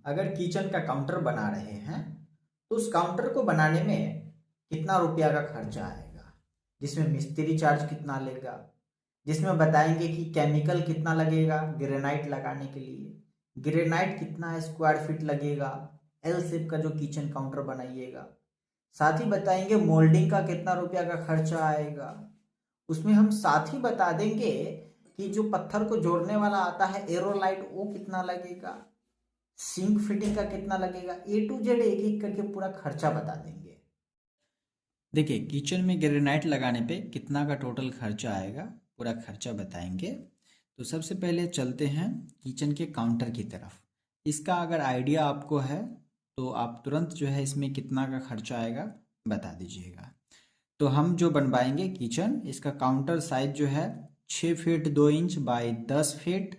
अगर किचन का काउंटर बना रहे हैं तो उस काउंटर को बनाने में कितना रुपया का खर्चा आएगा, जिसमें मिस्त्री चार्ज कितना लेगा, जिसमें बताएंगे कि केमिकल कितना लगेगा ग्रेनाइट लगाने के लिए, ग्रेनाइट कितना स्क्वायर फीट लगेगा एल शेप का जो किचन काउंटर बनाइएगा, साथ ही बताएंगे मोल्डिंग का कितना रुपया का खर्चा आएगा। उसमें हम साथ ही बता देंगे कि जो पत्थर को जोड़ने वाला आता है एरोलाइट वो कितना लगेगा, सिंक फिटिंग का कितना लगेगा, ए टू जेड एक एक करके पूरा खर्चा बता देंगे। देखिए किचन में ग्रेनाइट लगाने पे कितना का टोटल खर्चा आएगा पूरा खर्चा बताएंगे। तो सबसे पहले चलते हैं किचन के काउंटर की तरफ। इसका अगर आइडिया आपको है तो आप तुरंत जो है इसमें कितना का खर्चा आएगा बता दीजिएगा। तो हम जो बनवाएंगे किचन, इसका काउंटर साइज जो है 6 feet 2 inch by 10 feet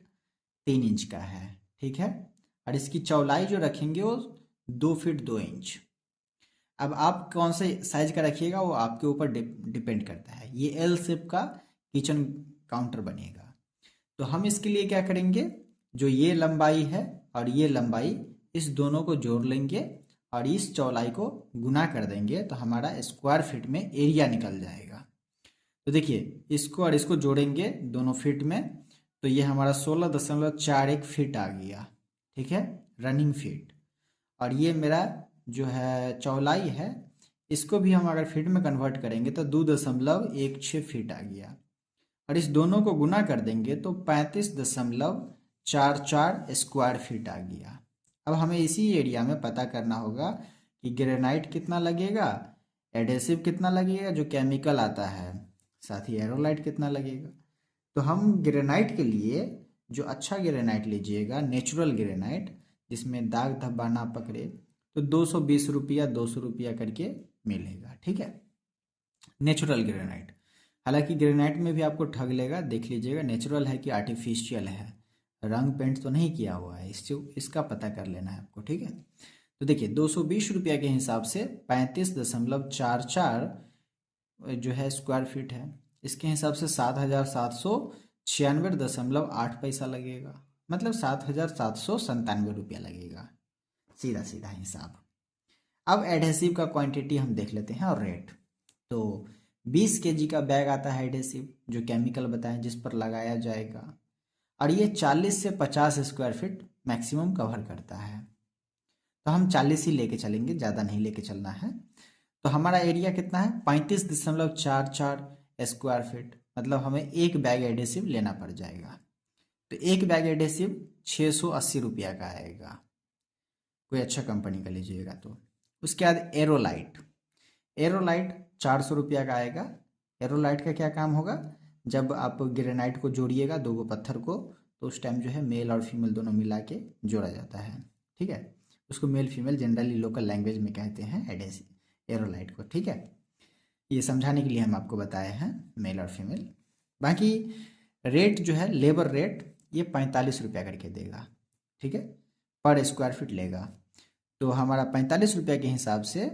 3 inch का है, ठीक है। और इसकी चौड़ाई जो रखेंगे वो 2 फीट 2 इंच। अब आप कौन से साइज का रखिएगा वो आपके ऊपर डिपेंड करता है। ये एल शेप का किचन काउंटर बनेगा। तो हम इसके लिए क्या करेंगे, जो ये लंबाई है और ये लंबाई, इस दोनों को जोड़ लेंगे और इस चौड़ाई को गुना कर देंगे तो हमारा स्क्वायर फीट में एरिया निकल जाएगा। तो देखिए इसको और इसको जोड़ेंगे दोनों फीट में तो ये हमारा 16.41 फीट आ गया, ठीक है, रनिंग फीट। और ये मेरा जो है चौड़ाई है, इसको भी हम अगर फीट में कन्वर्ट करेंगे तो 2.16 फीट आ गया। और इस दोनों को गुना कर देंगे तो 35.44 स्क्वायर फीट आ गया। अब हमें इसी एरिया में पता करना होगा कि ग्रेनाइट कितना लगेगा, एडेसिव कितना लगेगा जो केमिकल आता है, साथ ही एरोलाइट कितना लगेगा। तो हम ग्रेनाइट के लिए जो अच्छा ग्रेनाइट लीजिएगा, नेचुरल ग्रेनाइट जिसमें दाग धब्बा ना पकड़े, तो 220 रुपया 200 रुपया करके मिलेगा, ठीक है, नेचुरल ग्रेनाइट। हालांकि ग्रेनाइट में भी आपको ठग लेगा, देख लीजिएगा नेचुरल है कि आर्टिफिशियल है, रंग पेंट तो नहीं किया हुआ है, इसका पता कर लेना है आपको, ठीक है। तो देखिए 220 रुपया के हिसाब से 35.44 जो है स्क्वायर फीट है, इसके हिसाब से 7,796.8 पैसा लगेगा, मतलब 7,797 रुपया लगेगा, सीधा सीधा हिसाब। अब एडहेसिव का क्वांटिटी हम देख लेते हैं और रेट। तो 20 केजी का बैग आता है एडहेसिव जो केमिकल बताएं जिस पर लगाया जाएगा, और ये 40 से 50 स्क्वायर फीट मैक्सिमम कवर करता है। तो हम 40 ही लेके चलेंगे, ज़्यादा नहीं लेके चलना है। तो हमारा एरिया कितना है 35.44 स्क्वायर फीट, मतलब हमें एक बैग एडहेसिव लेना पड़ जाएगा। तो एक बैग एडहेसिव 680 रुपया का आएगा, कोई अच्छा कंपनी का लीजिएगा तो। उसके बाद एरोलाइट, एरोलाइट 400 रुपया का आएगा। एरोलाइट का क्या काम होगा, जब आप ग्रेनाइट को जोड़िएगा दो पत्थर को तो उस टाइम जो है मेल और फीमेल दोनों मिला के जोड़ा जाता है, ठीक है। उसको male female generally local language में कहते हैं एडेसिव एरोलाइट को, ठीक है। ये समझाने के लिए हम आपको बताए हैं मेल और फीमेल। बाकी रेट जो है लेबर रेट ये 45 रुपया करके देगा, ठीक है, पर स्क्वायर फीट लेगा। तो हमारा 45 रुपया के हिसाब से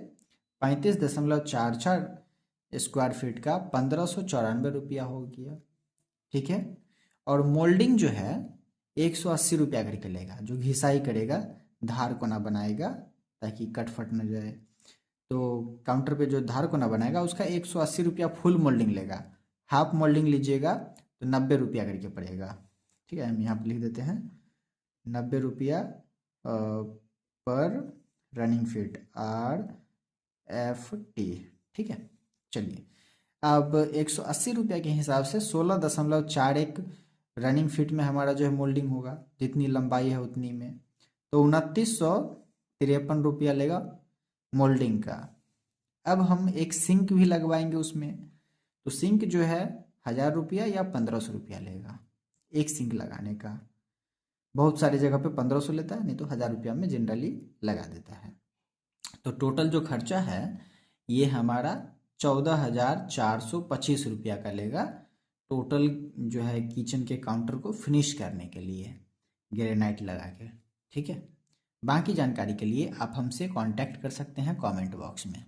35.44 स्क्वायर फीट का 1594 रुपया हो गया, ठीक है। और मोल्डिंग जो है 180 रुपया करके लेगा, जो घिसाई करेगा, धार कोना बनाएगा ताकि कट फट न जाए। तो काउंटर पे जो धार कोना बनाएगा उसका 180 रुपया फुल मोल्डिंग लेगा। हाफ मोल्डिंग लीजिएगा तो 90 रुपया करके पड़ेगा, ठीक है। हम यहाँ पर लिख देते हैं 90 रुपया पर रनिंग फीट RFT, ठीक है। चलिए अब 180 रुपया के हिसाब से 16.41 रनिंग फीट में हमारा जो है मोल्डिंग होगा, जितनी लंबाई है उतनी में, तो 2953 रुपया लेगा मोल्डिंग का। अब हम एक सिंक भी लगवाएंगे उसमें, तो सिंक जो है 1000 रुपया या 1500 रुपया लेगा एक सिंक लगाने का। बहुत सारी जगह पे 1500 लेता है, नहीं तो 1000 रुपया में जनरली लगा देता है। तो टोटल जो खर्चा है ये हमारा 14,425 रुपया का लेगा, टोटल जो है किचन के काउंटर को फिनिश करने के लिए ग्रेनाइट लगा के, ठीक है। बाकी जानकारी के लिए आप हमसे कांटेक्ट कर सकते हैं कमेंट बॉक्स में।